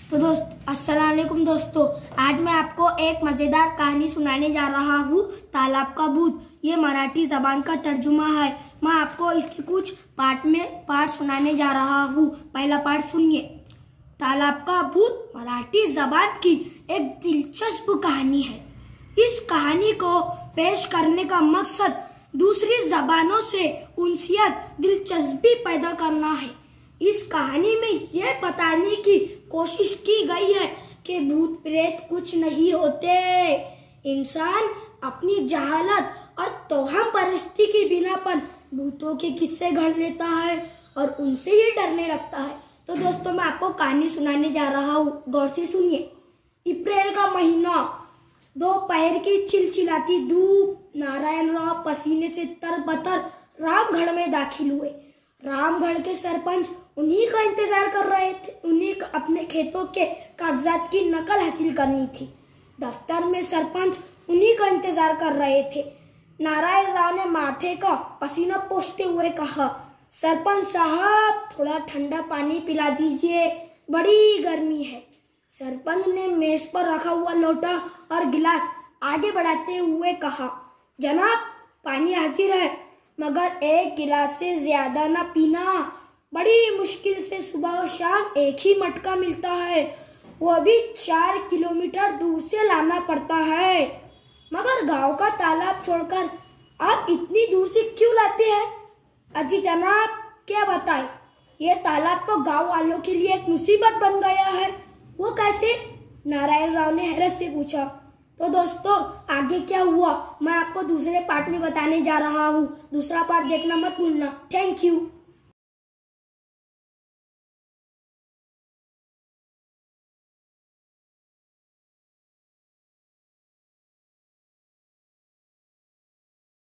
तो अस्सलाम वालेकुम दोस्तों, आज मैं आपको एक मजेदार कहानी सुनाने जा रहा हूँ। तालाब का भूत। ये मराठी जबान का तर्जुमा है। मैं आपको इसके कुछ पार्ट सुनाने जा रहा हूँ। पहला पार्ट सुनिए। तालाब का भूत मराठी जबान की एक दिलचस्प कहानी है। इस कहानी को पेश करने का मकसद दूसरी जबानों से उनसियत, दिलचस्पी पैदा करना है। इस कहानी में यह बताने की कोशिश की गई है कि भूत प्रेत कुछ नहीं होते। इंसान अपनी जहालत और तोहम परस्ती की बिना पर भूतों के किस्से गढ़ लेता है और उनसे ही डरने लगता है। तो दोस्तों, मैं आपको कहानी सुनाने जा रहा हूँ, गौर से सुनिए। अप्रैल का महीना, दोपहर की चिलचिलाती धूप। नारायण राव पसीने से तरबतर रामगढ़ में दाखिल हुए। रामगढ़ के सरपंच उन्हीं का इंतजार कर रहे थे। उन्हीं अपने खेतों के कागजात की नकल हासिल करनी थी। दफ्तर में सरपंच उन्हीं का इंतजार कर रहे थे। नारायण राव ने माथे का पसीना पोंछते हुए कहा, सरपंच साहब, थोड़ा ठंडा पानी पिला दीजिए, बड़ी गर्मी है। सरपंच ने मेज पर रखा हुआ लोटा और गिलास आगे बढ़ाते हुए कहा, जनाब, पानी हाजिर है, मगर एक गिलास से ज्यादा ना पीना। बड़ी मुश्किल से सुबह और शाम एक ही मटका मिलता है, वो भी 4 किलोमीटर दूर से लाना पड़ता है। मगर गांव का तालाब छोड़कर आप इतनी दूर से क्यों लाते हैं? अजी जनाब, क्या बताए, ये तालाब तो गांव वालों के लिए एक मुसीबत बन गया है। वो कैसे? नारायण राव ने हैरत से पूछा। तो दोस्तों, आगे क्या हुआ मैं आपको दूसरे पार्ट में बताने जा रहा हूँ। दूसरा पार्ट देखना मत भूलना। Thank you.